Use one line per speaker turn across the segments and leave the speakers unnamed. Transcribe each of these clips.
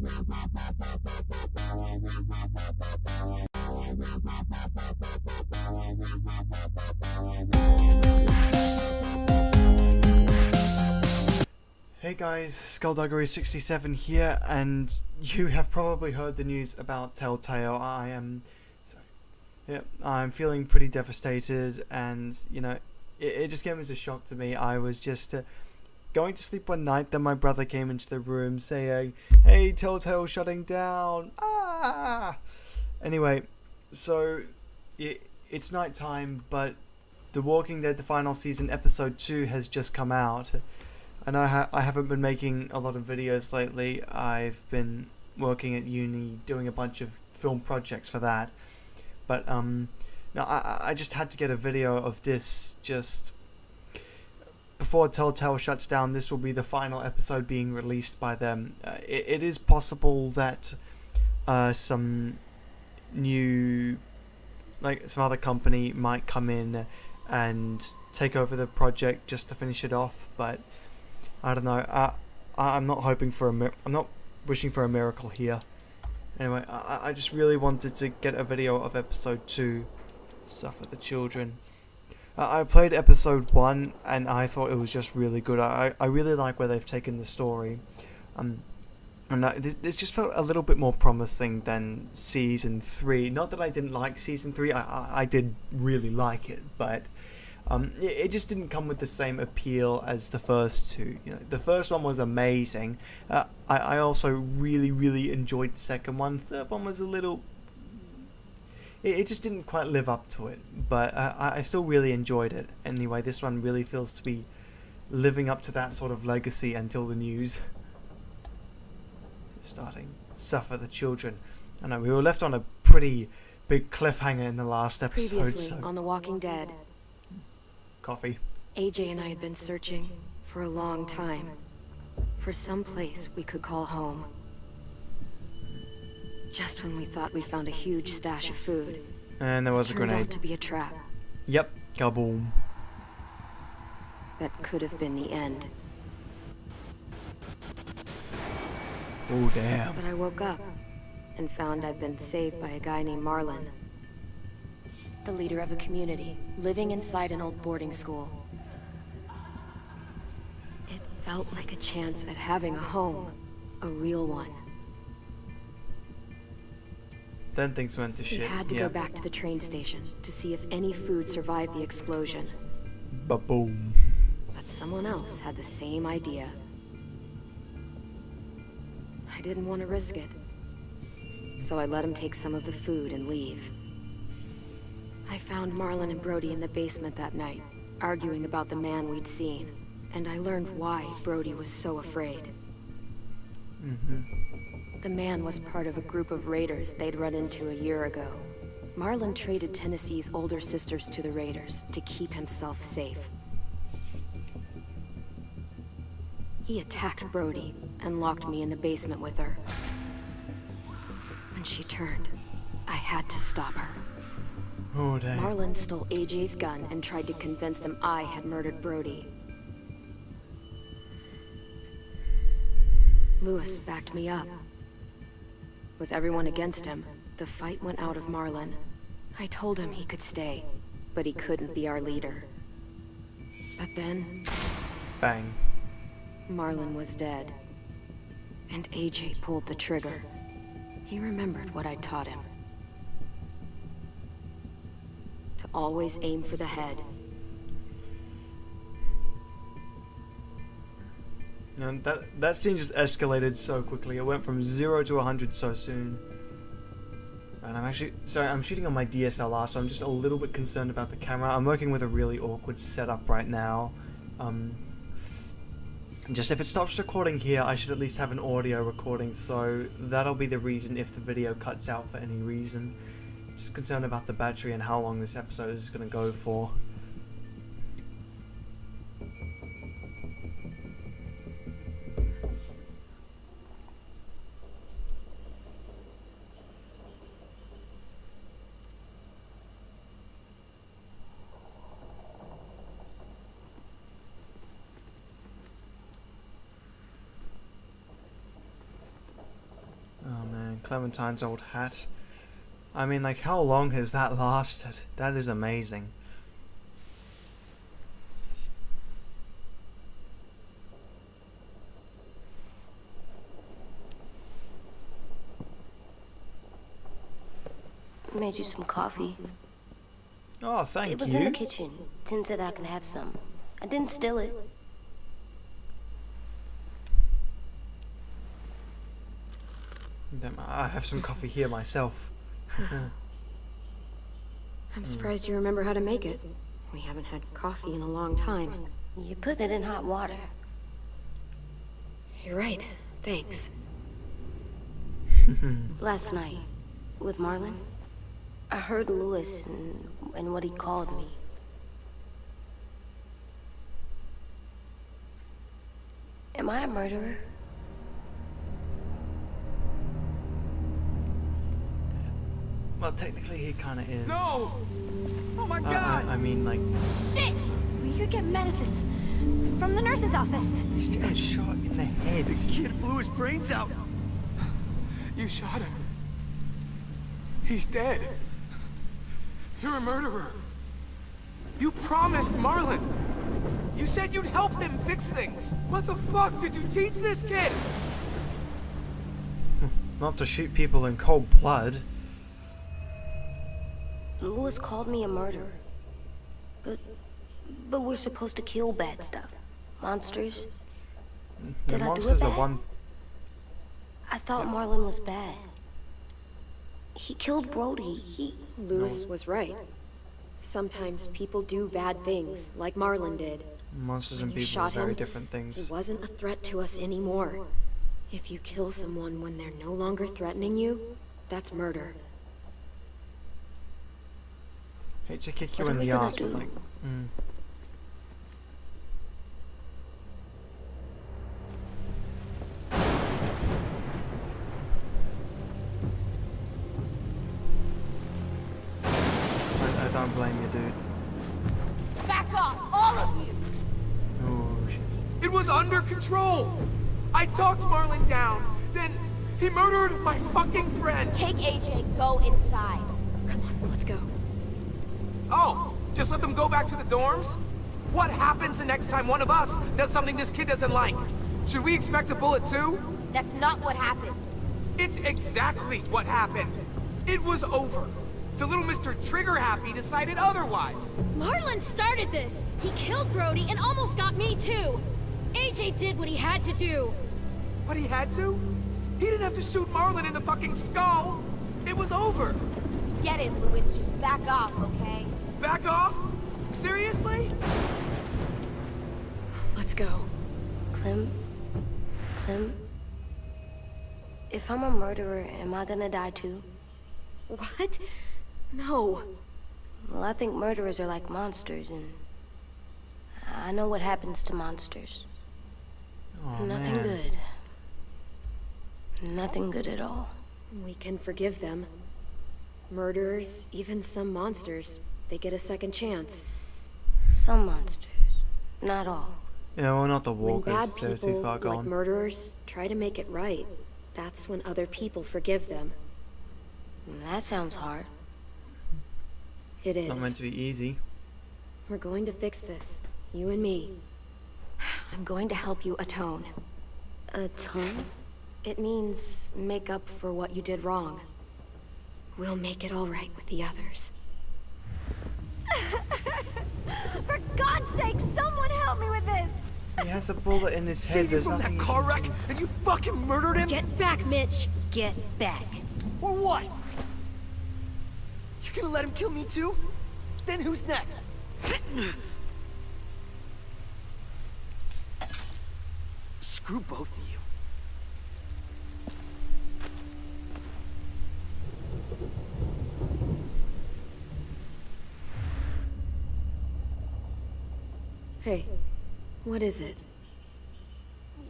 Hey guys, Skulduggery 67 here, and you have probably heard the news about Telltale. I'm feeling pretty devastated, and it just came as a shock to me. I was just going to sleep one night, then my brother came into the room saying, "Hey, Telltale shutting down!" Ah! Anyway, so it's night time, but The Walking Dead, the final season, episode 2 has just come out. I know I haven't been making a lot of videos lately. I've been working at uni, doing a bunch of film projects for that. But no, I just had to get a video of this just before Telltale shuts down. This will be the final episode being released by them. It is possible that some other company might come in and take over the project just to finish it off, but I don't know. I'm not hoping for I'm not wishing for a miracle here. Anyway, I just really wanted to get a video of episode 2, Suffer the Children. I played episode 1 and I thought it was just really good. I really like where they've taken the story. And this just felt a little bit more promising than season 3. Not that I didn't like season 3. I did really like it, but it just didn't come with the same appeal as the first two. The first one was amazing. I also really enjoyed the second one. Third one was a little... It just didn't quite live up to it, but I still really enjoyed it. Anyway, this one really feels to be living up to that sort of legacy until the news. So starting, Suffer the Children. I know, we were left on a pretty big cliffhanger in the last episode.
Previously on The Walking Dead.
Coffee.
AJ and I had been searching for a long time for some place we could call home. Just when we thought we'd found a huge stash of food,
And there was a
turned
grenade.
out to be a trap.
Yep, kaboom.
That could have been the end.
Oh damn.
But I woke up and found I'd been saved by a guy named Marlon. The leader of a community, living inside an old boarding school. It felt like a chance at having a home, a real one.
Then things went to
We
shit.
had to go back to the train station to see if any food survived the explosion.
Ba-boom.
But someone else had the same idea. I didn't want to risk it, so I let him take some of the food and leave. I found Marlon and Brody in the basement that night, arguing about the man we'd seen, and I learned why Brody was so afraid. The man was part of a group of raiders they'd run into a year ago. Marlon traded Tennessee's older sisters to the raiders to keep himself safe. He attacked Brody and locked me in the basement with her. When she turned, I had to stop her.
Oh damn.
Marlon stole AJ's gun and tried to convince them I had murdered Brody. Lewis backed me up. With everyone against him, the fight went out of Marlon. I told him he could stay, but he couldn't be our leader. But then,
Bang.
Marlon was dead. And AJ pulled the trigger. He remembered what I'd taught him. To always aim for the head.
And that scene just escalated so quickly. It went from 0 to 100 so soon. And I'm shooting on my DSLR, so I'm just a little bit concerned about the camera. I'm working with a really awkward setup right now. Just if it stops recording here, I should at least have an audio recording, so that'll be the reason if the video cuts out for any reason. Just concerned about the battery and how long this episode is going to go for. Clementine's old hat. I mean, like, how long has that lasted? That is amazing.
Made you some coffee.
Oh, thank you.
It was in the kitchen. Tin said I could have some. I didn't steal it.
Damn, I have some coffee here myself.
I'm surprised you remember how to make it. We haven't had coffee in a long time.
You put it in hot water.
You're right. Thanks.
Last night, with Marlon, I heard Lewis and what he called me. Am I a murderer?
Well, technically he kind of is.
No! Oh my god!
I mean, like,
Shit! We could get medicine from the nurse's office.
he's getting shot in the head.
The kid blew his brains out. You shot him. He's dead. You're a murderer. You promised Marlon. You said you'd help him fix things. What the fuck did you teach this kid?
Not to shoot people in cold blood.
Lewis called me a murderer. But we're supposed to kill bad stuff. Monsters.
The
Did I do it
monsters are
bad?
one.
I thought Marlon was bad. He killed Brody.
Lewis was right. Sometimes people do bad things, like Marlon did.
Monsters and
When you
people are
shot
very
him,
different
He
things.
wasn't a threat to us anymore. If you kill someone when they're no longer threatening you, that's murder.
Hate to kick you
What
in
are we
the
gonna
ass, but
do?
like, I don't blame you, dude.
Back off, all of you!
Oh shit.
It was under control. I talked Marlon down. Then he murdered my fucking friend.
Take AJ, go inside.
Come on, let's go.
Oh, just let them go back to the dorms? What happens the next time one of us does something this kid doesn't like? Should we expect a bullet too?
That's not what happened.
It's exactly what happened. It was over. The little Mr. Trigger Happy decided otherwise.
Marlon started this! He killed Brody and almost got me too! AJ did what he had to do!
But he had to? He didn't have to shoot Marlon in the fucking skull. It was over.
Get it, Lewis. Just back off, okay?
Back off? Seriously?
Let's go.
Clem? If I'm a murderer, am I gonna die too?
What? No.
Well, I think murderers are like monsters, and I know what happens to monsters.
Oh
Nothing
man.
good. Nothing good at all.
We can forgive them. Murderers, even some monsters, they get a second chance.
Some monsters, not all.
Yeah, well, not the
When bad
walkers. They're
people,
too far
like
gone.
murderers, try to make it right, that's when other people forgive them.
That sounds hard.
It
It's
is.
not meant to be easy.
We're going to fix this. You and me. I'm going to help you atone.
Atone?
It means make up for what you did wrong. We'll make it all right with the others.
For God's sake, someone help me with this!
He has a bullet in his head.
Saved you
There's
from
nothing.
that
you
car
can
wreck,
do.
and you fucking murdered him?
Get back, Mitch!
Get back.
Or what? You gonna let him kill me too? Then who's next? Screw both of you.
Hey, what is it?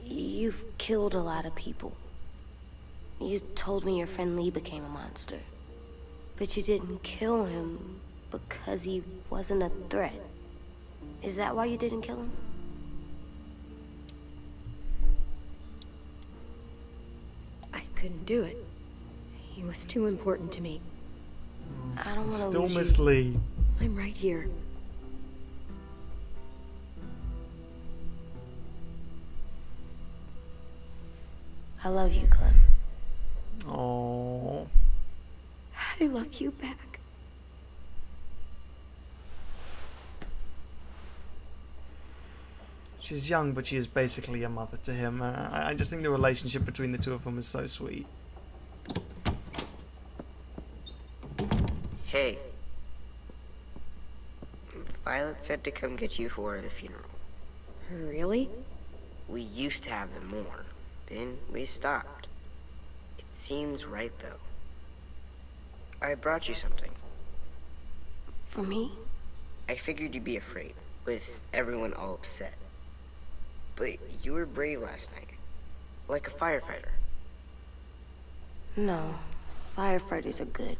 You've killed a lot of people. You told me your friend Lee became a monster. But you didn't kill him because he wasn't a threat. Is that why you didn't kill him?
I couldn't do it. He was too important to me.
I don't want to
Still
lose
Miss
you.
Lee.
I'm right here.
I love you, Clem.
Oh.
I love you back.
She's young, but she is basically a mother to him. I just think the relationship between the two of them is so sweet.
Hey. Violet said to come get you for the funeral.
Really?
We used to have them more. Then we stopped. It seems right, though. I brought you something.
For me?
I figured you'd be afraid, with everyone all upset. But you were brave last night. Like a firefighter.
No. Firefighters are good.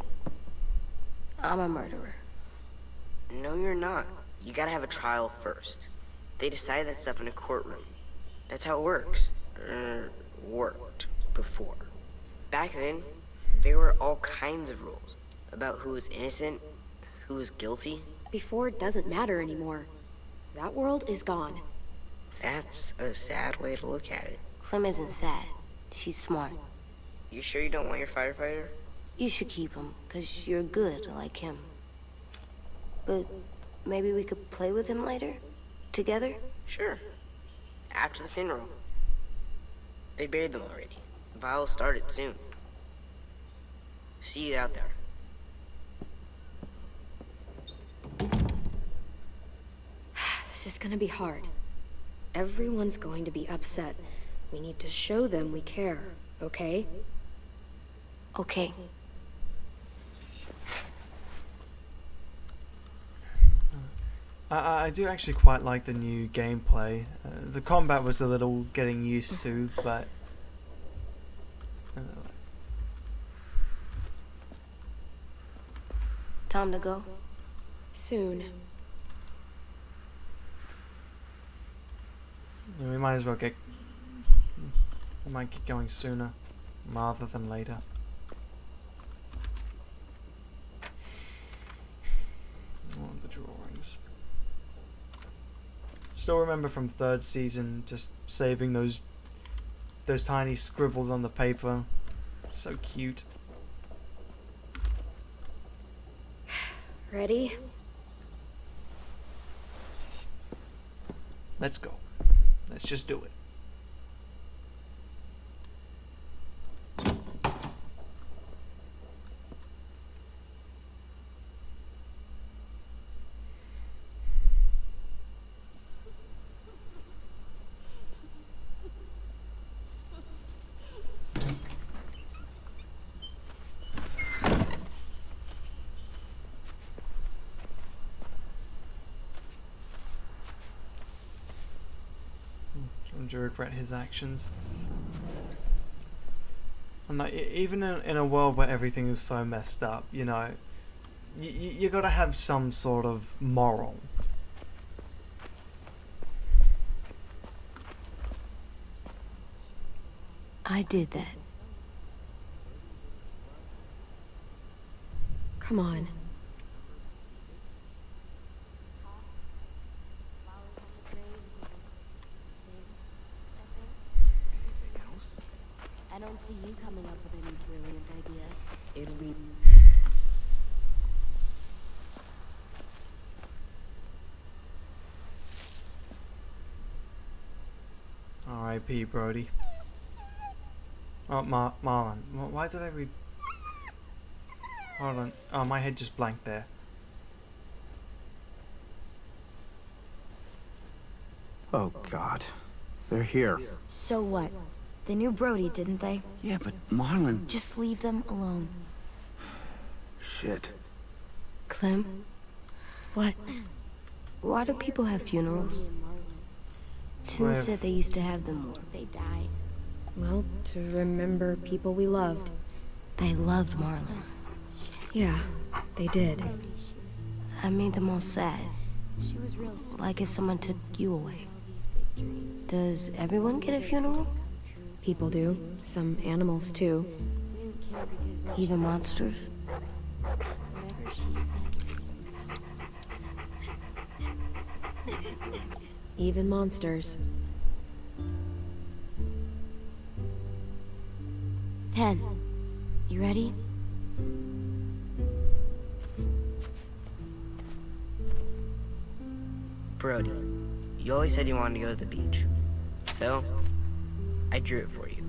I'm a murderer.
No, you're not. You gotta have a trial first. They decide that stuff in a courtroom. That's how it works. Worked before. Back then, there were all kinds of rules about who was innocent, who was guilty.
Before it doesn't matter anymore. That world is gone.
That's a sad way to look at it.
Clem isn't sad. She's smart.
You sure you don't want your firefighter?
You should keep him, 'cause you're good like him. But maybe we could play with him later? Together?
Sure. After the funeral. They buried them already. Vile started soon. See you out there.
This is gonna be hard. Everyone's going to be upset. We need to show them we care, okay?
Okay.
I do actually quite like the new gameplay. The combat was a little getting used to, but...
Time to go?
Soon.
we might as well get... We might get going sooner, rather than later. Oh, the drawings. Still remember from third season, just saving those tiny scribbles on the paper. So cute.
Ready?
Let's go. Let's just do it. To regret his actions. And like, even in a world where everything is so messed up, you know, you gotta have some sort of moral.
I did that.
Come on.
I don't see you coming up with any brilliant ideas.
It'll be...
R.I.P. Brody. Oh, Marlon. Why did I read... Hold on. Oh, my head just blanked there.
Oh, God. They're here.
So what? They knew Brody, didn't they?
Yeah, but Marlon...
Just leave them alone.
Shit.
Clem? What? Why do people have funerals? Tin said they used to have them more.
They died.
Well, to remember people we loved.
They loved Marlon.
Yeah, they did.
I made them all sad.
She was real sweet.
Like if someone took you away. Does everyone get a funeral?
People do. Some animals, too.
Even monsters?
Even monsters.
10. You ready?
Brody, you always said you wanted to go to the beach. So, I drew it for you.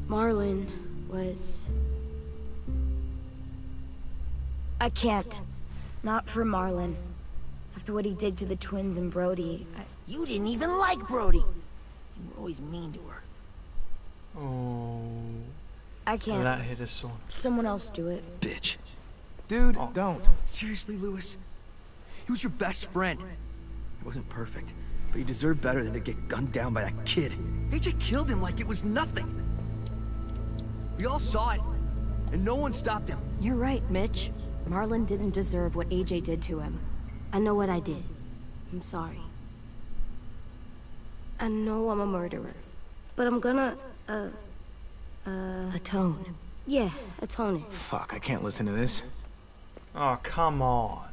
Marlon was...
I can't. Not for Marlon. After what he did to the twins and Brody,
You didn't even like Brody. You were always mean to her.
Oh,
I can't.
that hit us sore.
Someone else do it.
Bitch.
Dude,
Oh.
don't.
Seriously, Lewis? He was your best friend. He wasn't perfect, but he deserved better than to get gunned down by that kid. AJ killed him like it was nothing. We all saw it, and no one stopped him.
You're right, Mitch. Marlon didn't deserve what AJ did to him.
I know what I did. I'm sorry. I know I'm a murderer. But I'm gonna,
Atone.
yeah, atone it.
Fuck, I can't listen to this.
Oh, come on.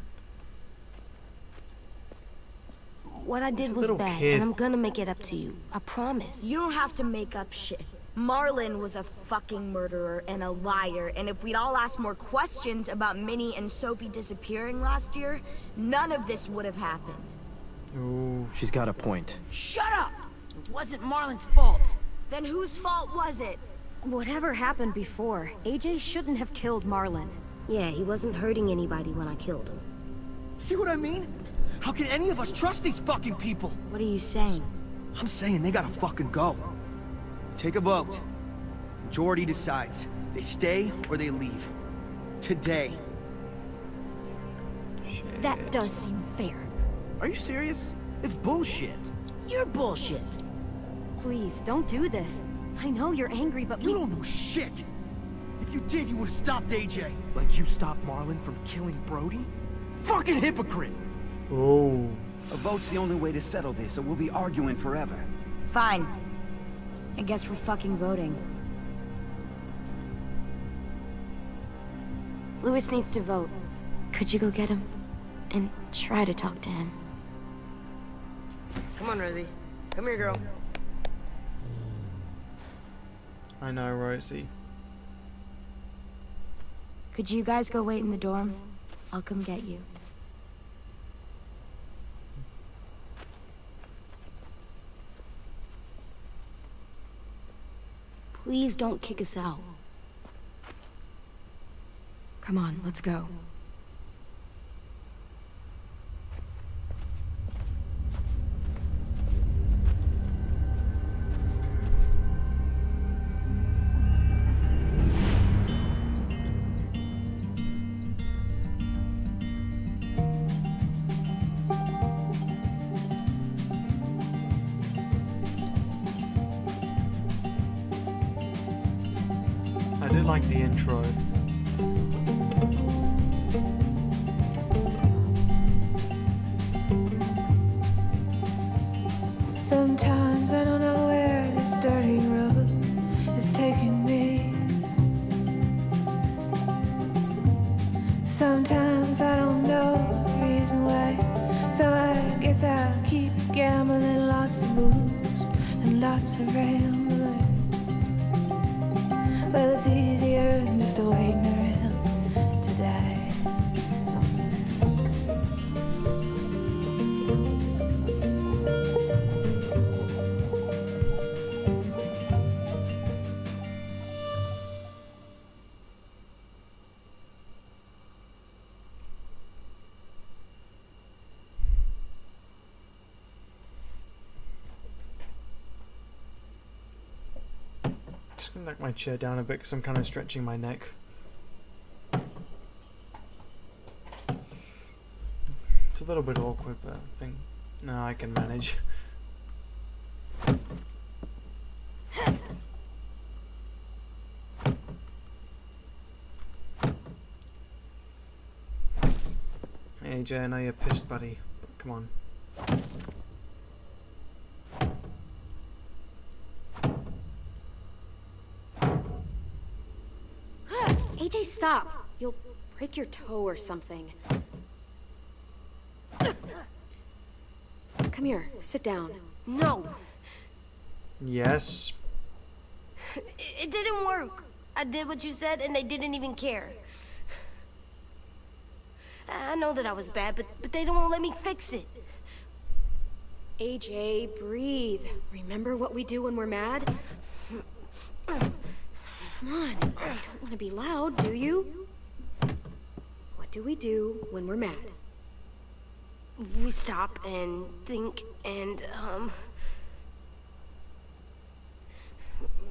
What I
He's
did
a
was
little
bad,
kid.
and I'm gonna make it up to you. I promise.
You don't have to make up shit. Marlon was a fucking murderer and a liar, and if we'd all asked more questions about Minnie and Sophie disappearing last year, none of this would have happened.
Ooh.
She's got a point.
Shut up! It wasn't Marlon's fault.
Then whose fault was it?
Whatever happened before, AJ shouldn't have killed Marlon.
Yeah, he wasn't hurting anybody when I killed him.
See what I mean? How can any of us trust these fucking people?
What are you saying?
I'm saying they gotta fucking go. Take a vote. Majority decides. They stay or they leave. Today.
Shit.
That does seem fair.
Are you serious? It's bullshit.
You're bullshit.
Please, don't do this. I know you're angry, but
You
we...
don't know shit. If you did, you would've stopped AJ. Like you stopped Marlon from killing Brody? Fucking hypocrite!
Oh.
A vote's the only way to settle this, or we'll be arguing forever.
Fine. I guess we're fucking voting.
Lewis needs to vote. Could you go get him? And try to talk to him.
Come on, Rosie. Come here, girl.
I know, Rosie.
Could you guys go wait in the dorm? I'll come get you.
Please don't kick us out.
Come on, let's go.
I did like the intro.
Sometimes I don't know where this dirty road is taking me. Sometimes I don't know the reason why. So I guess I'll keep gambling, lots of moves and lots of rambling. Well, it's easier than just waiting around to die.
Just gonna knock my chair down a bit because I'm kind of stretching my neck. It's a little bit awkward, but I think no, I can manage. Hey Jay, I know you're pissed, buddy, but come on.
AJ, stop! You'll break your toe or something. Come here, sit down.
No,
Yes.
it didn't work. I did what you said and they didn't even care. I know that I was bad, but they don't let me fix it.
AJ, breathe. Remember what we do when we're mad? Come on, you don't want to be loud, do you? What do we do when we're mad?
We stop and think and, I'm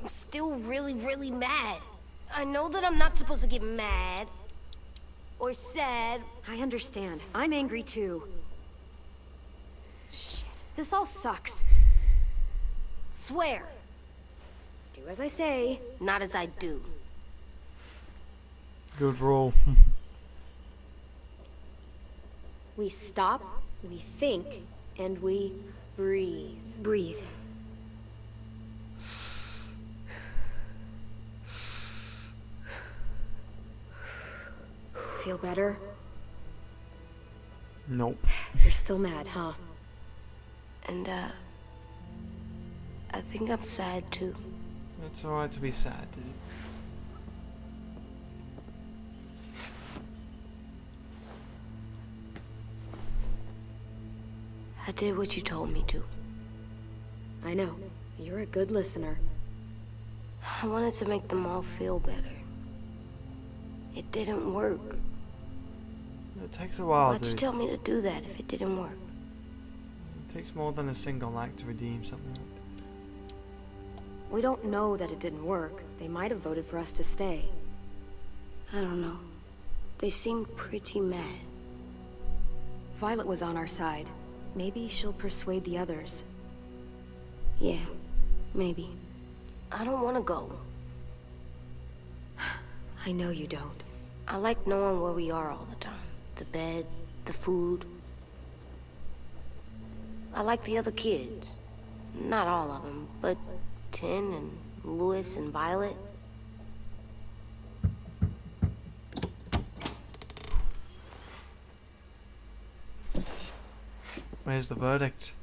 still really, really mad. I know that I'm not supposed to get mad or sad.
I understand. I'm angry too. Shit, this all sucks.
Swear.
Do as I say.
Not as I do.
Good rule.
We stop, we think, and we breathe.
Breathe.
Feel better?
Nope.
You're still mad, huh?
And, I think I'm sad too.
It's alright to be sad, dude.
I did what you told me to.
I know. You're a good listener.
I wanted to make them all feel better. It didn't work.
It takes a while,
Why'd you
dude.
tell me to do that if it didn't work?
It takes more than a single act to redeem something like that.
We don't know that it didn't work. They might have voted for us to stay.
I don't know. They seemed pretty mad.
Violet was on our side. Maybe she'll persuade the others.
Yeah, maybe. I don't want to go.
I know you don't.
I like knowing where we are all the time. The bed, the food. I like the other kids. Not all of them, but Tin and Louis and Violet.
Where's the verdict?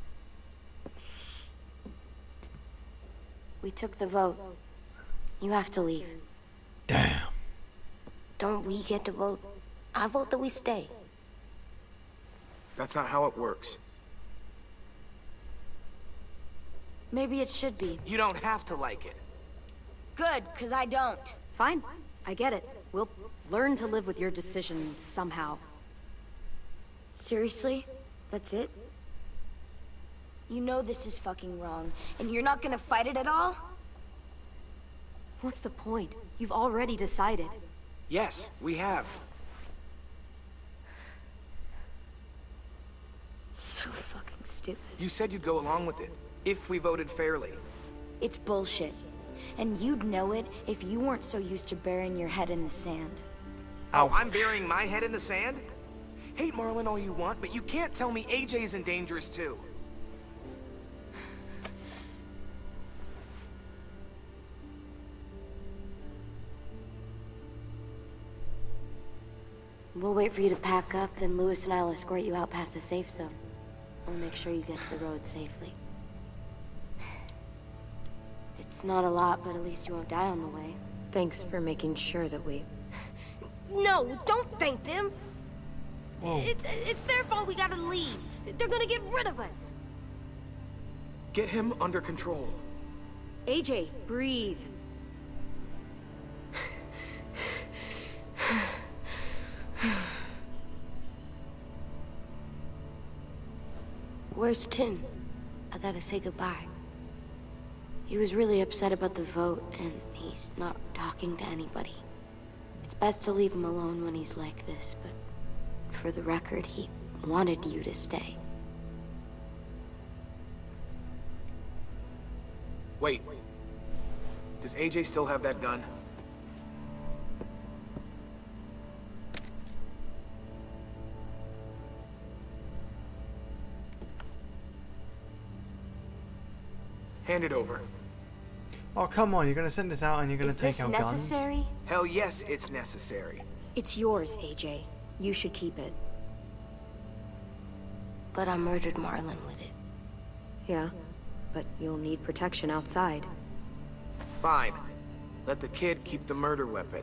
We took the vote. You have to leave.
Damn.
Don't we get to vote? I vote that we stay.
That's not how it works.
Maybe it should be.
You don't have to like it.
Good, because I don't.
Fine. I get it. We'll learn to live with your decision somehow.
Seriously? That's it?
You know this is fucking wrong, and you're not gonna fight it at all?
What's the point? You've already decided.
Yes, we have.
So fucking stupid.
You said you'd go along with it, if we voted fairly.
It's bullshit. And you'd know it if you weren't so used to burying your head in the sand.
Oh, I'm burying my head in the sand? Hate Marlin all you want, but you can't tell me AJ's in dangerous too.
We'll wait for you to pack up, then Louis and I'll escort you out past the safe zone. We'll make sure you get to the road safely. It's not a lot, but at least you won't die on the way.
Thanks for making sure that we...
No, don't thank them!
Whoa.
It's their fault we gotta leave. They're gonna get rid of us.
Get him under control.
AJ, breathe.
Where's Tin? I gotta say goodbye. He was really upset about the vote, and he's not talking to anybody. It's best to leave him alone when he's like this, but for the record, he wanted you to stay.
Wait. Does AJ still have that gun? Hand it over.
Oh, come on, you're gonna send us out and you're gonna
Is
take
this
our
necessary?
guns?
Hell yes, it's necessary.
It's yours, AJ. You should keep it.
But I murdered Marlin with it.
Yeah, but you'll need protection outside.
Fine. Let the kid keep the murder weapon.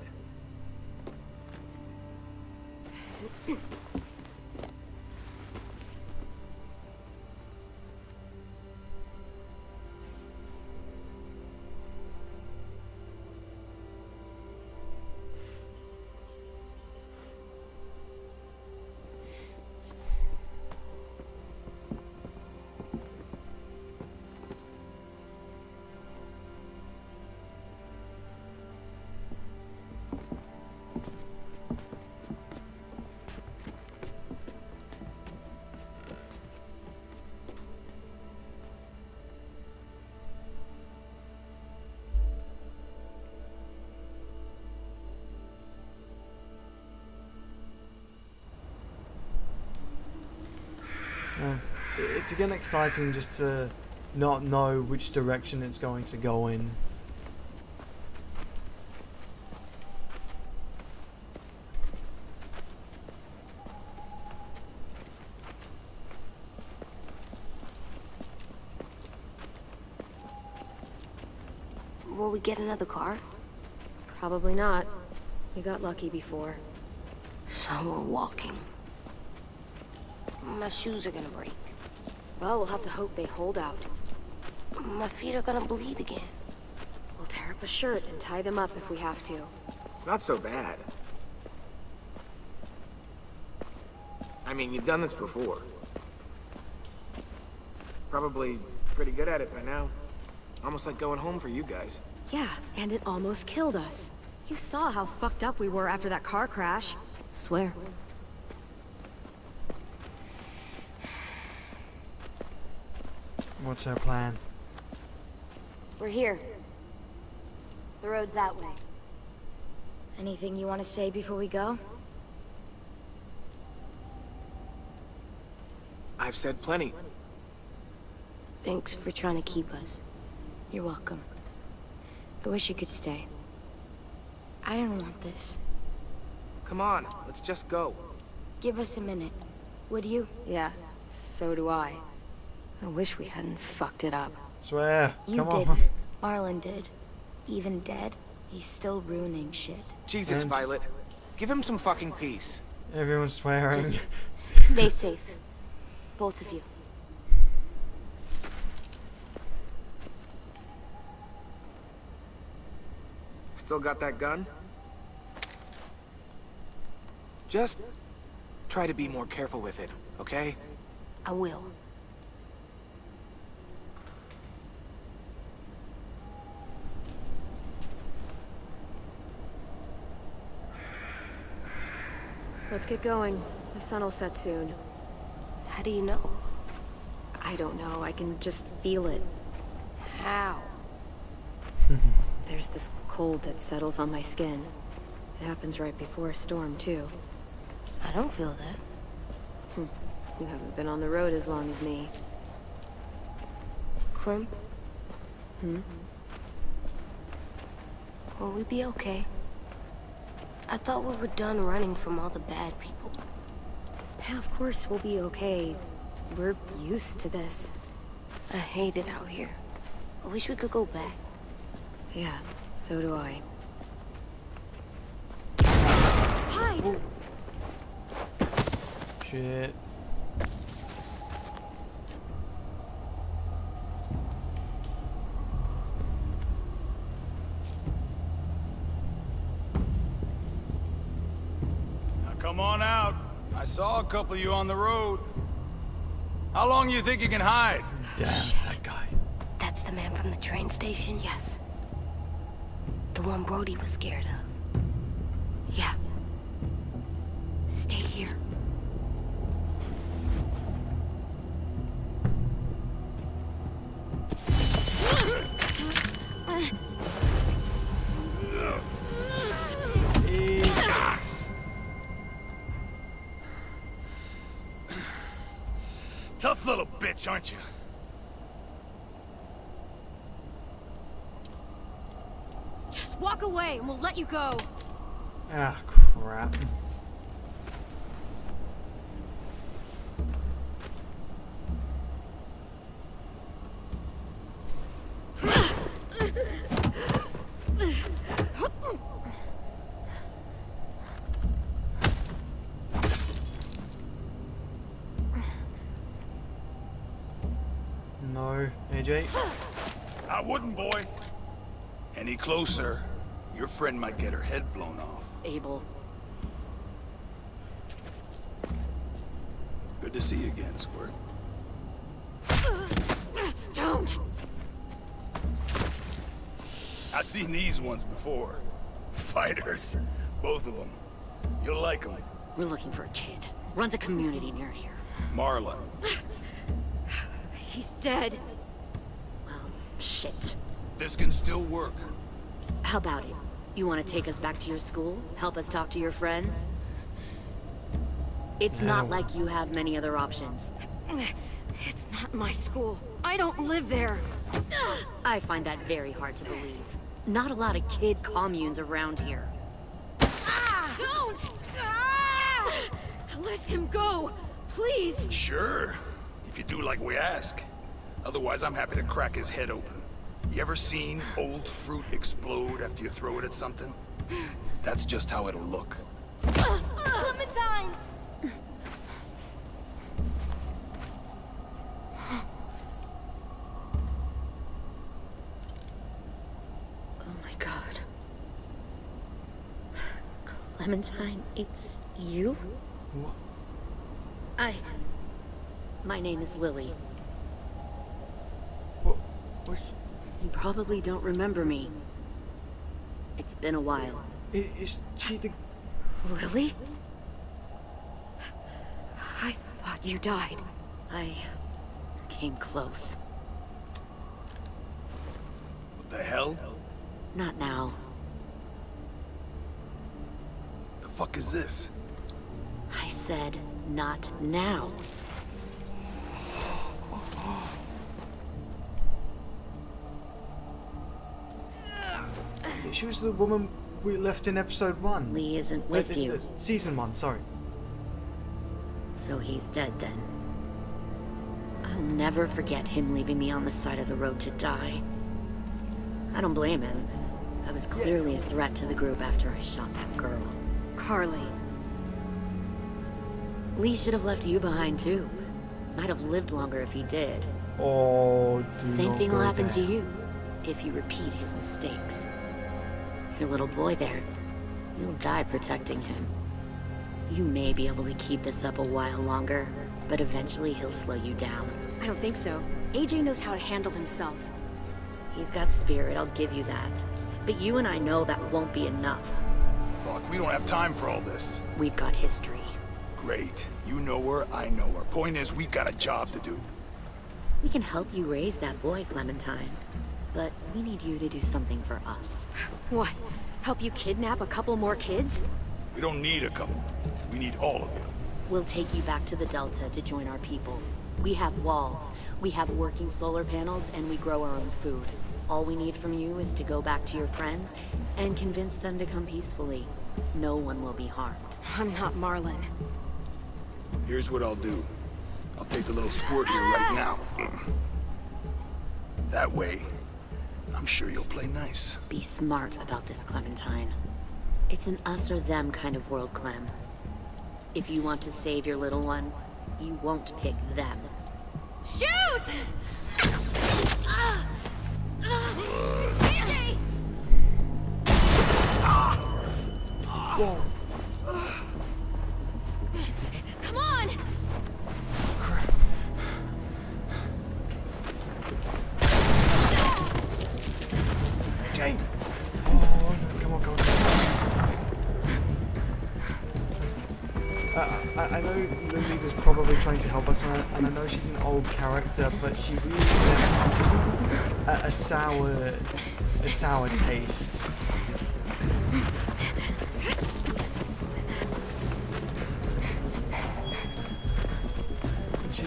It's again exciting just to not know which direction it's going to go in.
Will we get another car?
Probably not. We got lucky before.
So we're walking. My shoes are gonna break.
Well, we'll have to hope they hold out.
My feet are gonna bleed again.
We'll tear up a shirt and tie them up if we have to.
It's not so bad. I mean, you've done this before. Probably pretty good at it by now. Almost like going home for you guys.
Yeah, and it almost killed us. You saw how fucked up we were after that car crash.
Swear.
What's our plan?
We're here. The road's that way.
Anything you want to say before we go?
I've said plenty.
Thanks for trying to keep us.
You're welcome. I wish you could stay.
I didn't want this.
Come on, let's just go.
Give us a minute, would you?
Yeah, so do I. I wish we hadn't fucked it up.
Swear.
You
Come on.
didn't. Marlin did. Even dead, he's still ruining shit.
Jesus,
And-
Violet. Give him some fucking peace.
Everyone's swearing.
Just stay safe. Both of you.
Still got that gun? Just try to be more careful with it, okay?
I will.
Let's get going. The sun will set soon.
How do you know?
I don't know. I can just feel it.
How?
There's this cold that settles on my skin. It happens right before a storm, too.
I don't feel that.
You haven't been on the road as long as me.
Clem?
Hmm?
Will we be okay? I thought we were done running from all the bad people.
Yeah, of course we'll be okay. We're used to this.
I hate it out here. I wish we could go back.
Yeah, so do I.
Hide!
Shit.
Now come on out. I saw a couple of you on the road. How long you think you can hide?
Damn, that guy.
That's the man from the train station?
Yes.
The one Brody was scared of.
Yeah. Stay here.
Tough little bitch, aren't you?
Just walk away and we'll let you go.
Ah, crap. No, AJ.
I wouldn't, boy. Any closer, your friend might get her head blown off.
Abel.
Good to see you again, Squirt.
Don't!
I've seen these ones before. Fighters. Both of them. You'll like them.
We're looking for a kid. Runs a community near here.
Marla.
He's dead.
Well, shit.
This can still work.
How about it? You want to take us back to your school? Help us talk to your friends? It's not like you have many other options.
It's not my school. I don't live there.
I find that very hard to believe. Not a lot of kid communes around here.
Don't! Let him go, please.
Sure. If you do like we ask. Otherwise, I'm happy to crack his head open. You ever seen old fruit explode after you throw it at something? That's just how it'll look.
Clementine!
Oh my god. Clementine, it's you?
What?
My name is Lily.
What?
You probably don't remember me. It's been a while.
Is she the...
Lily?
I thought you died.
I came close.
What the hell?
Not now.
The fuck is this?
I said not now.
She was the woman we left in episode 1.
Lee isn't with you.
Season 1, sorry.
So he's dead then. I'll never forget him leaving me on the side of the road to die. I don't blame him. I was clearly a threat to the group after I shot that girl.
Carly.
Lee should have left you behind too. Might have lived longer if he did.
Oh,
Same thing will happen to you if you repeat his mistakes. Your little boy there, you'll die protecting him. You may be able to keep this up a while longer, but eventually he'll slow you down.
I don't think so. AJ knows how to handle himself.
He's got spirit, I'll give you that. But you and I know that won't be enough.
Fuck, we don't have time for all this.
We've got history.
Great. You know her, I know her. Point is, we've got a job to do.
We can help you raise that boy, Clementine. But we need you to do something for us.
What? Help you kidnap a couple more kids?
We don't need a couple. We need all of you.
We'll take you back to the Delta to join our people. We have walls, we have working solar panels, and we grow our own food. All we need from you is to go back to your friends and convince them to come peacefully. No one will be harmed.
I'm not Marlin.
Here's what I'll do. I'll take the little squirt here right now. That way, I'm sure you'll play nice.
Be smart about this, Clementine. It's an us or them kind of world, Clem. If you want to save your little one, you won't pick them.
Shoot! AJ!
Whoa.
Come on!
Crap. AJ! Oh, no, come on, come on. I know Lily was probably trying to help us, and I know she's an old character, but she really left just a sour taste.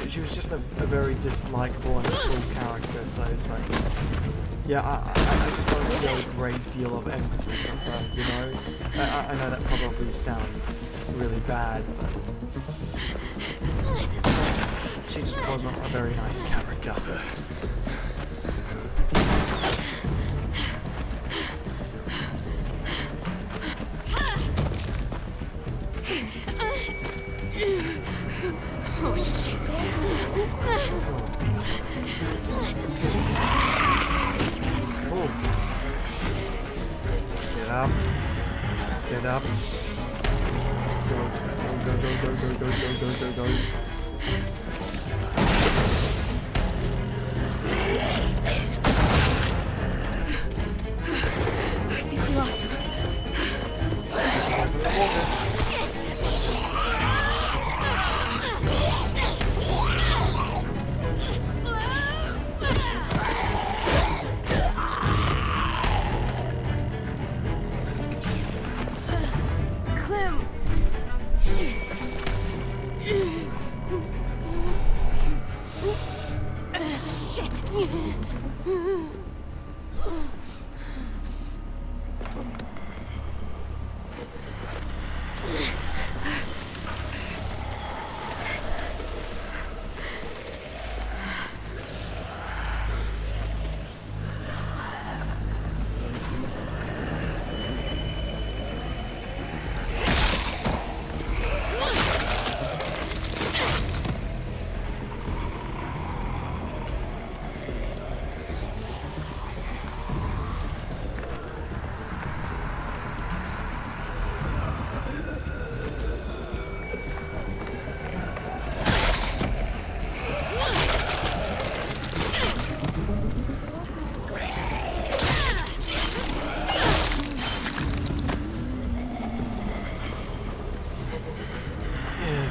She was just a very dislikable and cool character, so it's like... Yeah, I just don't feel a great deal of empathy for her, you know? I know that probably sounds really bad, but she just wasn't a very nice character.
Oh shit.
Oh. Get up. Get up. Go, go, go, go, go, go, go, go, go, go.
I think we lost him.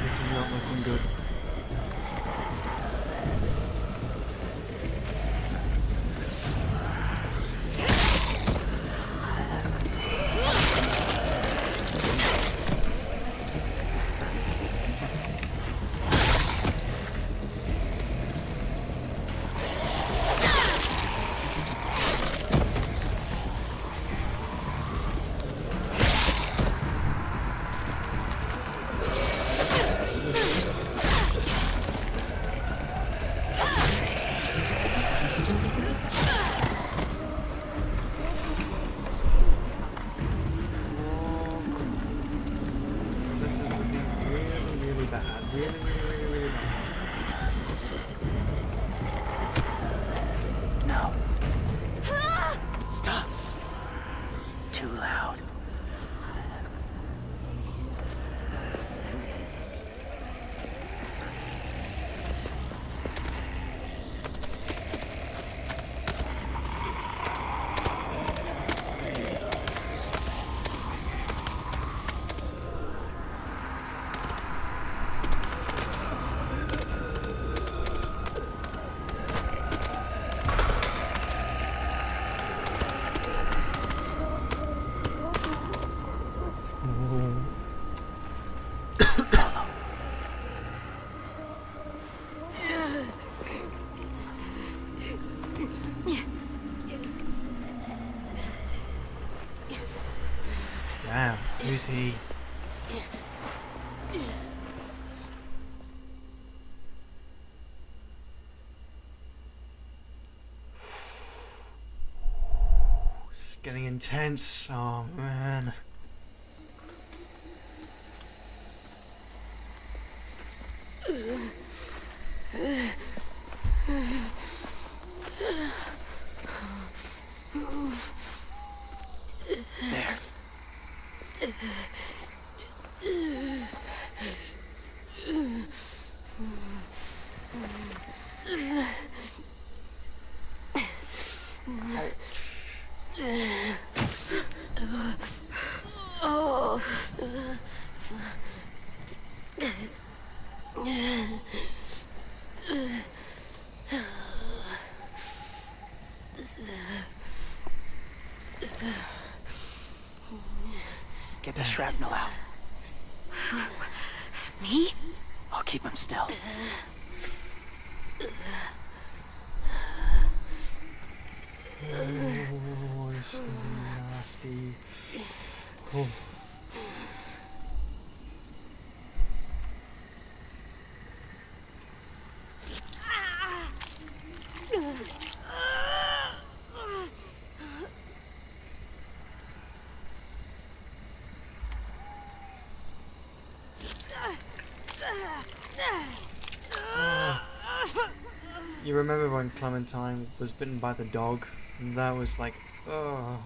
This is not looking good. This is looking really, really bad. Really, really, really, really bad.
No. Stop. Too loud.
Damn, who's he? It's getting intense. Oh man.
There. Get the shrapnel out.
Me?
I'll keep him still.
Oh, this is gonna be nasty. Oh. You remember when Clementine was bitten by the dog? And that was like, oh.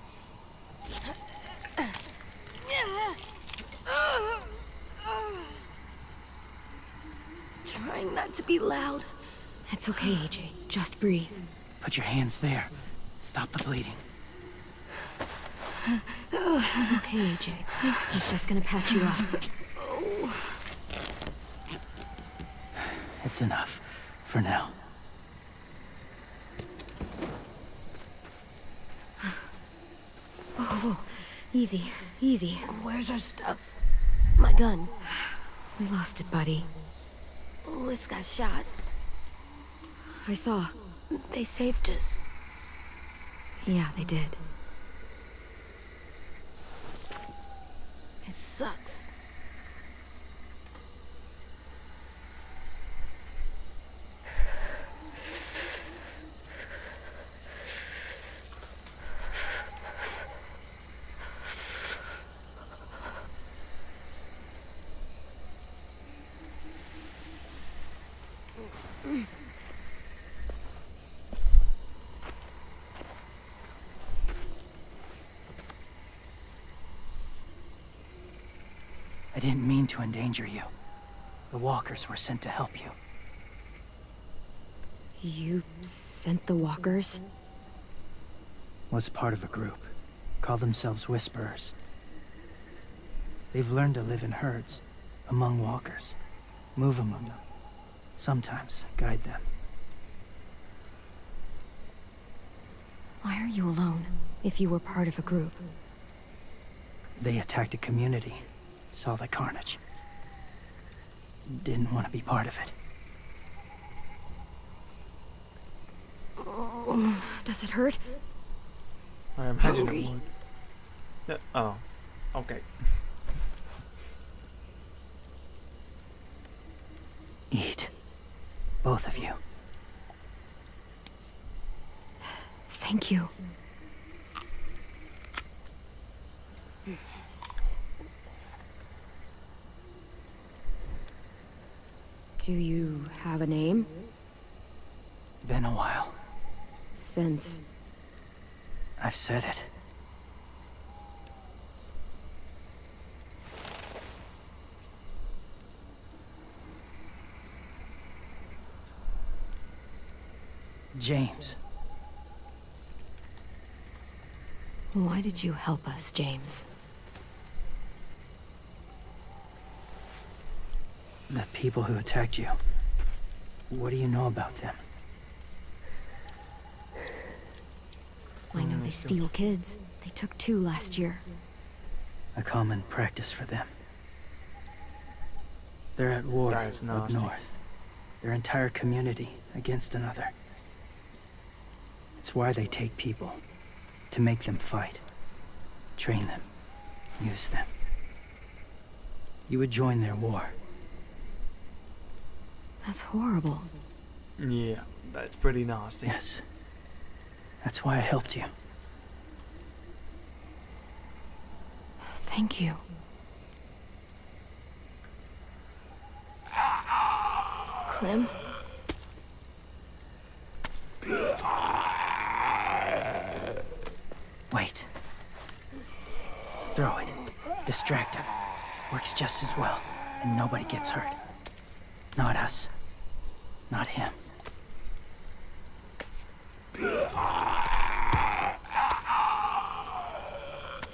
Trying not to be loud.
It's okay, AJ. Just breathe.
Put your hands there. Stop the bleeding.
It's okay, AJ. He's just gonna patch you up.
It's enough. For now.
Whoa. Easy. Easy.
Where's our stuff? My gun.
We lost it, buddy.
Liz got shot.
I saw.
They saved us.
Yeah, they did.
It sucks.
I didn't mean to endanger you. The walkers were sent to help you.
You sent the walkers?
Was part of a group. Call themselves Whisperers. They've learned to live in herds, among walkers. Move among them. Sometimes guide them.
Why are you alone, if you were part of a group?
They attacked a community. Saw the carnage. Didn't want to be part of it.
Does it hurt?
I imagine it would. Oh, okay.
Eat. Both of you.
Thank you. Do you have a name?
Been a while.
Since...
I've said it. James.
Why did you help us, James?
The people who attacked you. What do you know about them?
I know they steal kids. They took 2 last year.
A common practice for them. They're at war
That is
up
nasty.
north. Their entire community against another. It's why they take people. To make them fight. Train them. Use them. You would join their war.
That's horrible.
Yeah, that's pretty nasty.
Yes. That's why I helped you.
Thank you.
Clem?
Wait. Throw it. Distract him. Works just as well, and nobody gets hurt. Not us. Not him.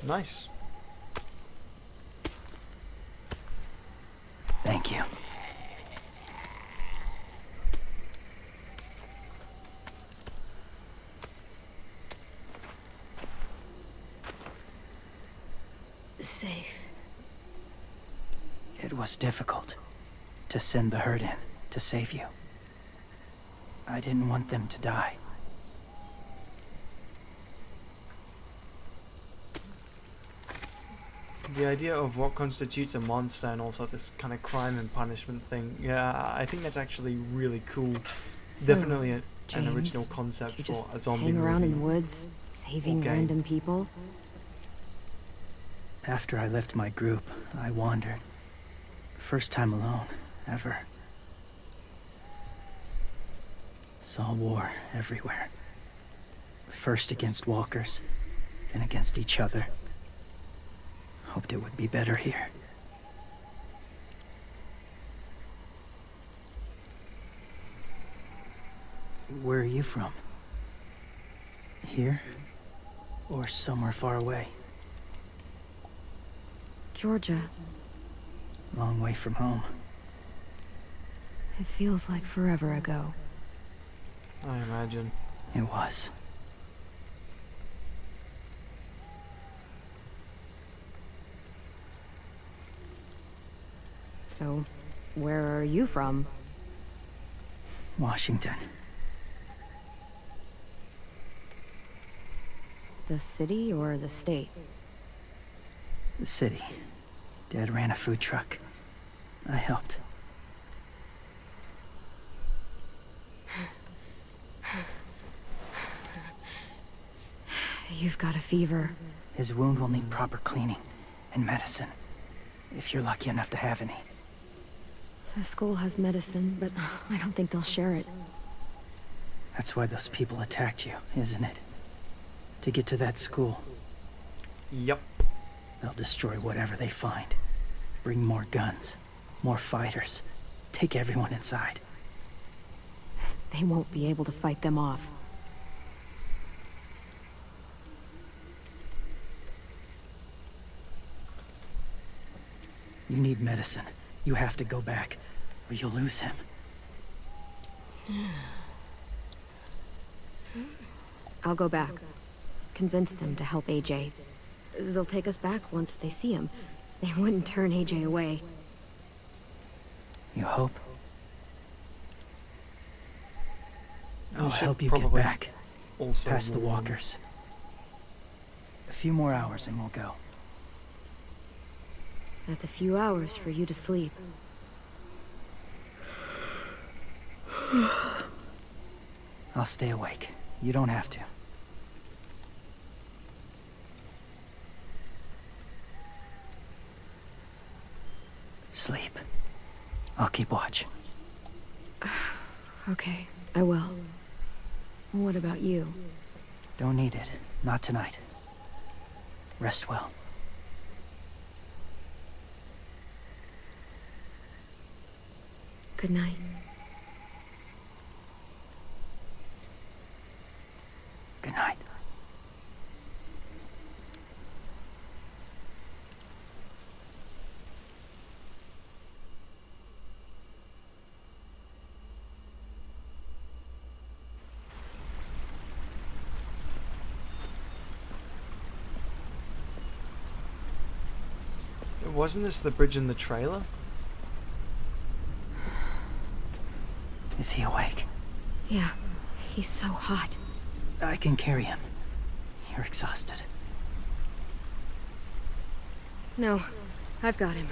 Nice.
Thank you.
Safe.
It was difficult to send the herd in to save you. I didn't want them to die.
the idea of what constitutes a monster and also this kind of crime and punishment thing, yeah, I think that's actually really cool.
So,
Definitely an
James,
original concept
you
for
just
a zombie
hang around
movie.
in the woods, saving
game.
random people?
After I left my group, I wandered. First time alone, ever. Saw war everywhere. First against walkers, then against each other. Hoped it would be better here. Where are you from? Here? Or somewhere far away?
Georgia.
Long way from home.
It feels like forever ago.
I imagine.
It was.
So, where are you from?
Washington.
The city or the state?
The city. Dad ran a food truck. I helped.
You've got a fever.
His wound will need proper cleaning and medicine. If you're lucky enough to have any.
The school has medicine, but I don't think they'll share it.
That's why those people attacked you, isn't it? To get to that school.
Yep.
They'll destroy whatever they find. Bring more guns, more fighters. Take everyone inside.
They won't be able to fight them off.
You need medicine. You have to go back, or you'll lose him.
I'll go back. Convince them to help AJ. They'll take us back once they see him. They wouldn't turn AJ away.
You hope? I'll
should
help you get
probably
back.
Also
Past the
warn them.
walkers. A few more hours and we'll go.
That's a few hours for you to sleep.
I'll stay awake. You don't have to. Sleep. I'll keep watch.
Okay, I will. What about you?
Don't need it. Not tonight. Rest well.
Good night.
Good night.
Wasn't this the bridge in the trailer?
Is he awake?
Yeah, he's so hot.
I can carry him. You're exhausted.
No, I've got him.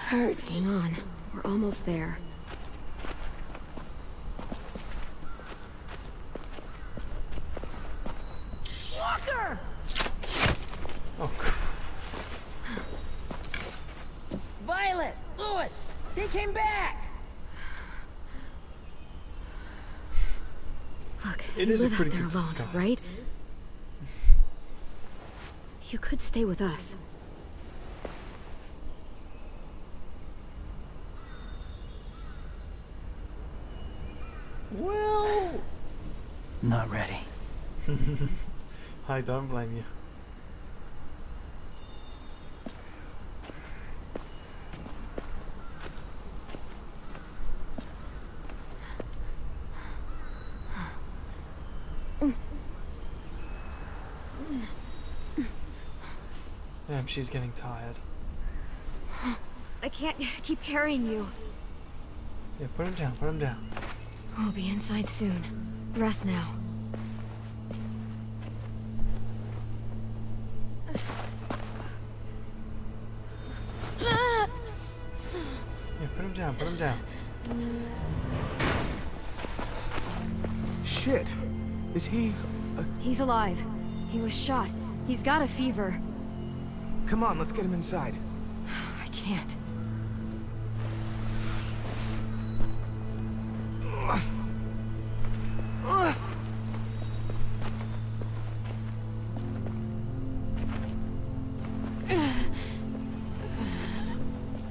Hurts.
Hang on, we're almost there.
Walker!
Oh,
Violet! Lewis! They came back!
Look,
It
you
is a
live
pretty
out there
good
alone,
disguise.
right? You could stay with us.
well,
Not ready.
I don't blame you. Damn, she's getting tired.
I can't keep carrying you.
Yeah, put him down, put him down.
We'll be inside soon. Rest now.
Yeah, put him down, put him down.
Shit. Is he...
He's alive. He was shot. He's got a fever.
Come on, let's get him inside.
I can't.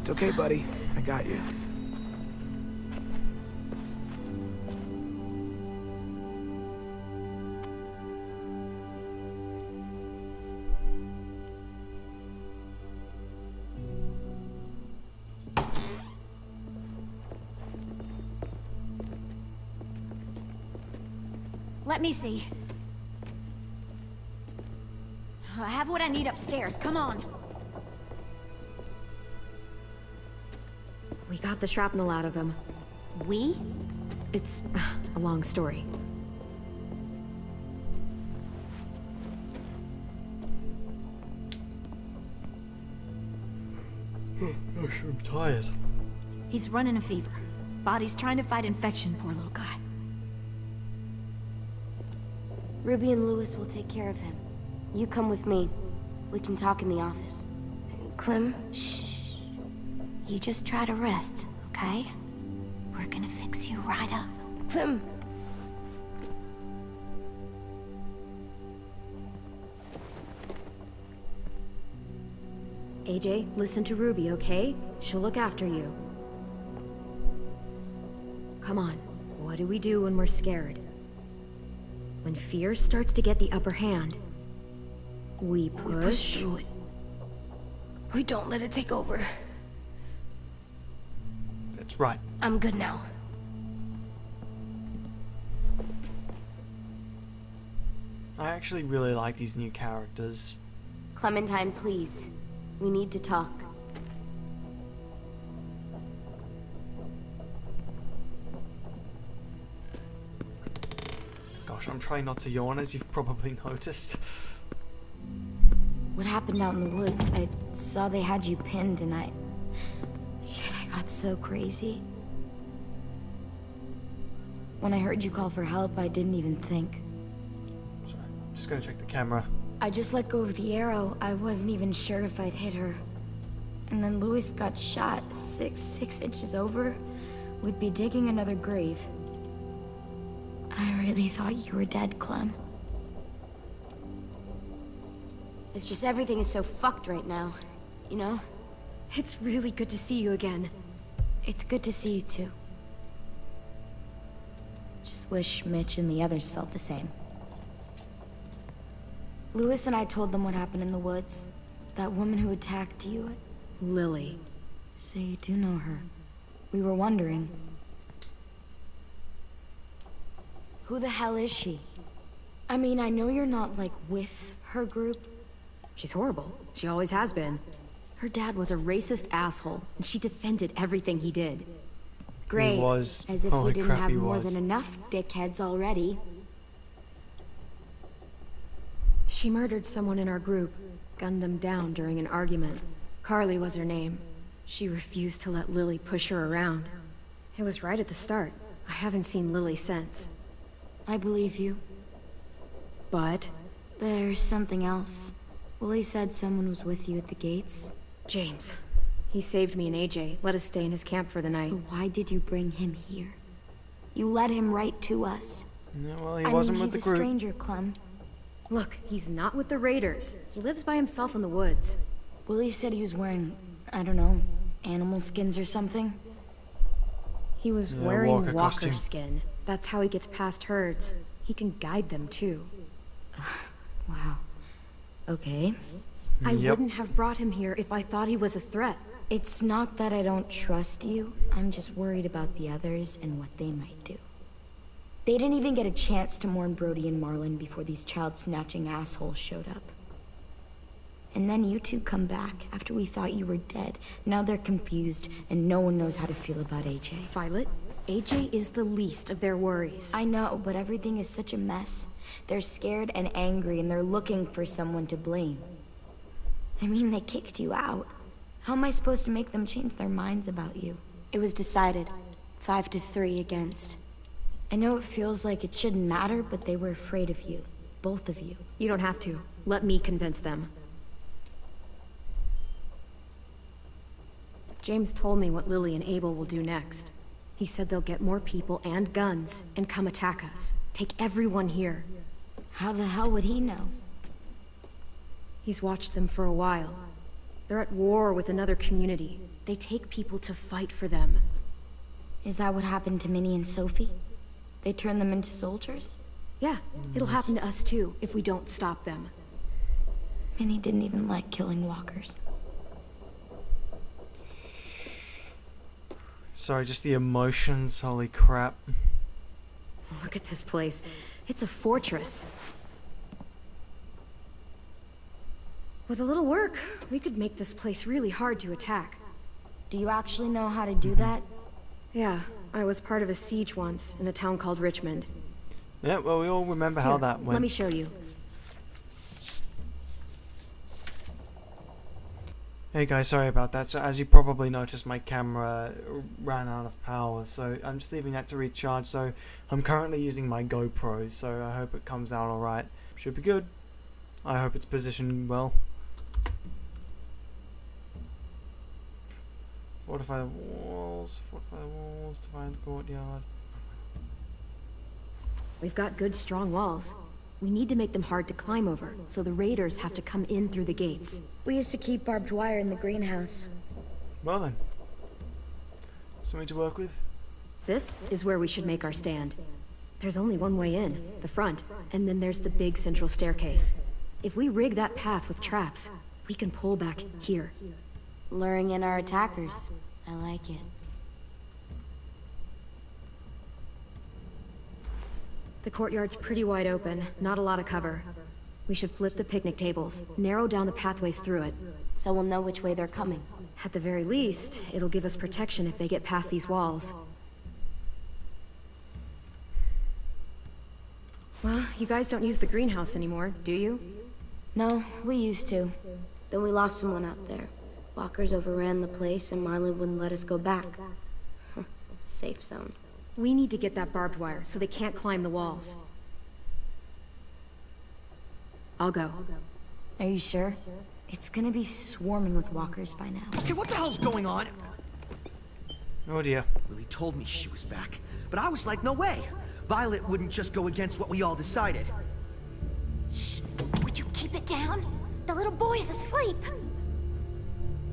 It's okay, buddy. I got you.
Let me see. I have what I need upstairs. Come on.
We got the shrapnel out of him.
We?
It's a long story.
Gosh, I'm tired.
He's running a fever. Body's trying to fight infection, poor little guy.
Ruby and Lewis will take care of him. You come with me. We can talk in the office. Clem, shh. You just try to rest, okay? We're gonna fix you right up. Clem!
AJ, listen to Ruby, okay? She'll look after you. Come on, what do we do when we're scared? When fear starts to get the upper hand, we push...
We push through it. We don't let it take over.
That's right.
I'm good now.
I actually really like these new characters.
Clementine, please. We need to talk.
Gosh, I'm trying not to yawn, as you've probably noticed.
What happened out in the woods? I saw they had you pinned and Shit, I got so crazy. When I heard you call for help, I didn't even think.
Sorry, I'm just gonna check the camera.
I just let go of the arrow. I wasn't even sure if I'd hit her. And then Lewis got shot 6 inches over. We'd be digging another grave. I really thought you were dead, Clem.
It's just everything is so fucked right now, you know?
It's really good to see you again.
It's good to see you too. Just wish Mitch and the others felt the same. Lewis and I told them what happened in the woods. That woman who attacked you.
Lily.
So you do know her. We were wondering. Who the hell is she? I mean, I know you're not, like, with her group.
She's horrible. She always has been. Her dad was a racist asshole, and she defended everything he did.
Great.
He was.
As if
Holy
we didn't
crap,
have
he
more
was.
than enough dickheads already.
She murdered someone in our group, gunned them down during an argument. Carly was her name. She refused to let Lily push her around. It was right at the start. I haven't seen Lily since.
I believe you.
But...
There's something else. Willie said someone was with you at the gates.
James. He saved me and AJ, let us stay in his camp for the night.
But why did you bring him here? You led him right to us.
No, well, he wasn't with the group.
He's a stranger, Clem.
Look, he's not with the Raiders. He lives by himself in the woods.
Willie said he was wearing, I don't know, animal skins or something.
He was
Yeah,
wearing
walker
walker
costume.
skin. That's how he gets past herds. He can guide them, too.
Wow. Okay.
I
Yep.
wouldn't have brought him here if I thought he was a threat.
It's not that I don't trust you. I'm just worried about the others and what they might do. They didn't even get a chance to mourn Brody and Marlon before these child-snatching assholes showed up. And then you two come back after we thought you were dead. Now they're confused, and no one knows how to feel about AJ.
Violet, AJ is the least of their worries.
I know, but everything is such a mess. They're scared and angry, and they're looking for someone to blame. I mean, they kicked you out. How am I supposed to make them change their minds about you?
It was decided. 5-3 against.
I know it feels like it shouldn't matter, but they were afraid of you. Both of you.
You don't have to. Let me convince them. James told me what Lily and Abel will do next. He said they'll get more people and guns and come attack us. Take everyone here.
How the hell would he know?
He's watched them for a while. They're at war with another community. They take people to fight for them.
Is that what happened to Minnie and Sophie? They turned them into soldiers?
Yeah, it'll happen to us too, if we don't stop them.
Minnie didn't even like killing walkers.
Sorry, just the emotions, holy crap.
Look at this place. It's a fortress. With a little work, we could make this place really hard to attack.
Do you actually know how to do that?
Yeah, I was part of a siege once in a town called Richmond.
Yeah, well, we all remember how that went.
Let me show you.
Hey guys, sorry about that. So as you probably noticed, my camera ran out of power, so I'm just leaving that to recharge. So I'm currently using my GoPro, so I hope it comes out alright. Should be good. I hope it's positioned well. Fortify the walls, define the courtyard.
We've got good, strong walls. We need to make them hard to climb over, so the raiders have to come in through the gates.
We used to keep barbed wire in the greenhouse.
Well then. Something to work with?
This is where we should make our stand. There's only one way in, the front, and then there's the big central staircase. If we rig that path with traps, we can pull back here.
Luring in our attackers. I like it.
The courtyard's pretty wide open, not a lot of cover. We should flip the picnic tables, narrow down the pathways through it.
So we'll know which way they're coming.
At the very least, it'll give us protection if they get past these walls. Well, you guys don't use the greenhouse anymore, do you?
No, we used to.
Then we lost someone out there. Walkers overran the place and Marlon wouldn't let us go back. Safe zone.
We need to get that barbed wire so they can't climb the walls. I'll go.
Are you sure? It's gonna be swarming with walkers by now.
Okay, what the hell's going on?
Oh dear.
Lily told me she was back, but I was like, no way. Violet wouldn't just go against what we all decided.
Shh! Would you keep it down? The little boy's asleep!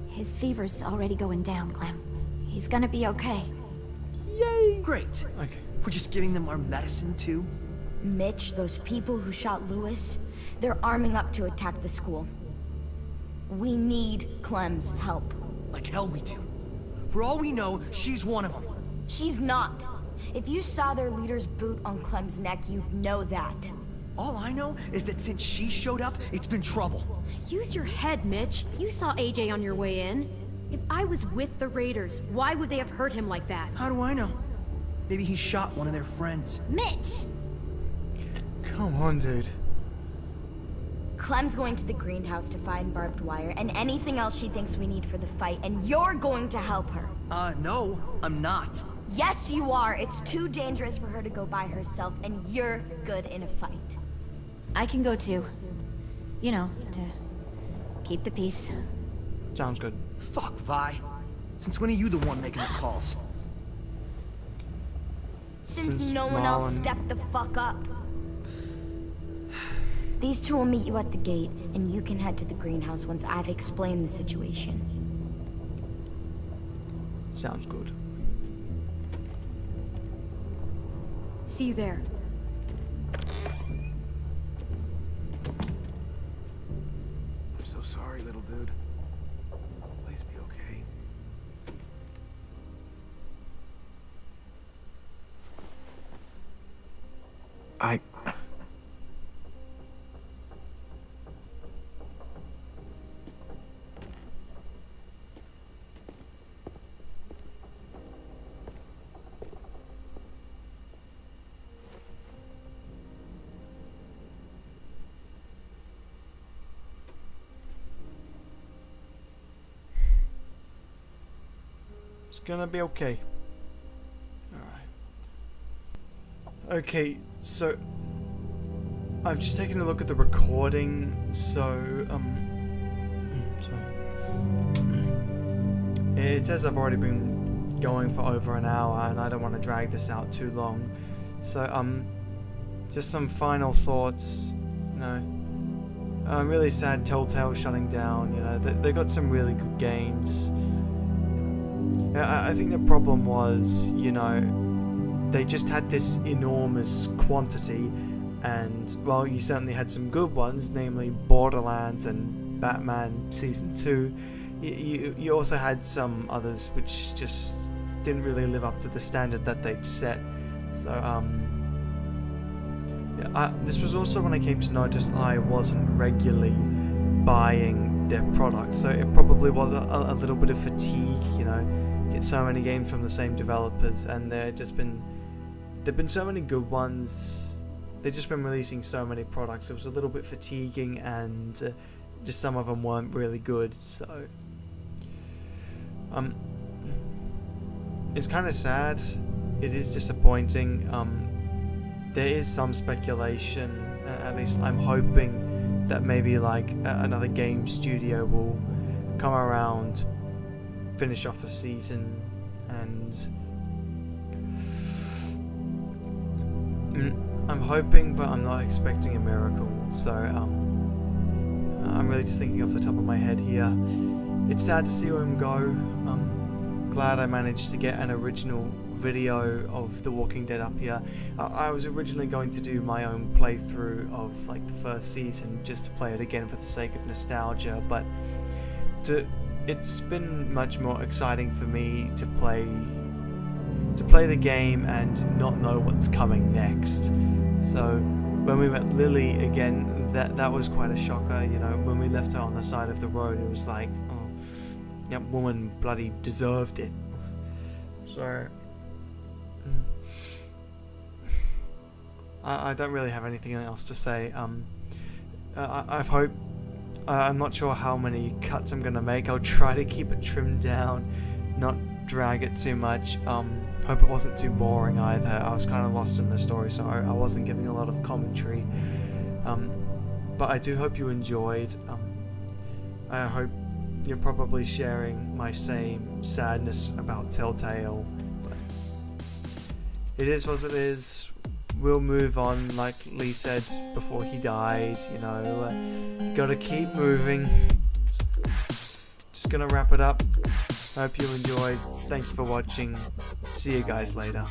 His fever's already going down, Clem. He's gonna be okay.
Yay! Great.
Okay.
We're just giving them our medicine, too?
Mitch, those people who shot Lewis, they're arming up to attack the school. We need Clem's help.
Like hell we do. For all we know, she's one of them.
She's not. If you saw their leader's boot on Clem's neck, you'd know that.
All I know is that since she showed up, it's been trouble.
Use your head, Mitch. You saw AJ on your way in. If I was with the raiders, why would they have hurt him like that?
How do I know? Maybe he shot one of their friends.
Mitch!
Come on, dude.
Clem's going to the greenhouse to find barbed wire and anything else she thinks we need for the fight, and you're going to help her.
No, I'm not.
Yes, you are. It's too dangerous for her to go by herself, and you're good in a fight.
I can go too. You know, to keep the peace.
Sounds good.
Fuck, Vi. Since when are you the one making the calls?
Since no one else stepped the fuck up. These two will meet you at the gate, and you can head to the greenhouse once I've explained the situation.
Sounds good.
See you there.
I'm so sorry, little dude. Please be okay.
It's gonna be okay. Alright. Okay, so I've just taken a look at the recording, so it says I've already been going for over an hour and I don't want to drag this out too long. So just some final thoughts, you know. I'm really sad Telltale shutting down, you know. They got some really good games. I think the problem was, you know, they just had this enormous quantity, and well, you certainly had some good ones, namely Borderlands and Batman Season 2. You also had some others which just didn't really live up to the standard that they'd set. So this was also when I came to notice I wasn't regularly buying their products, so it probably was a little bit of fatigue, you know. Get so many games from the same developers, and there've been so many good ones. They've just been releasing so many products. It was a little bit fatiguing, and just some of them weren't really good. So it's kind of sad. It is disappointing. There is some speculation, at least I'm hoping, that maybe like another game studio will come around, finish off the season, and I'm hoping, but I'm not expecting a miracle. So I'm really just thinking off the top of my head here. It's sad to see him go. I'm glad I managed to get an original video of The Walking Dead up here. I was originally going to do my own playthrough of like the first season just to play it again for the sake of nostalgia, but it's been much more exciting for me to play the game and not know what's coming next. So when we met Lily again, that was quite a shocker. You know, when we left her on the side of the road, it was like, oh, that woman bloody deserved it. So I don't really have anything else to say. I've hoped. I'm not sure how many cuts I'm gonna make. I'll try to keep it trimmed down, not drag it too much. Hope it wasn't too boring either. I was kind of lost in the story, so I wasn't giving a lot of commentary. But I do hope you enjoyed. I hope you're probably sharing my same sadness about Telltale. But it is what it is. We'll move on, like Lee said before he died, you know, gotta keep moving. Just gonna wrap it up. Hope you enjoyed. Thank you for watching. See you guys later.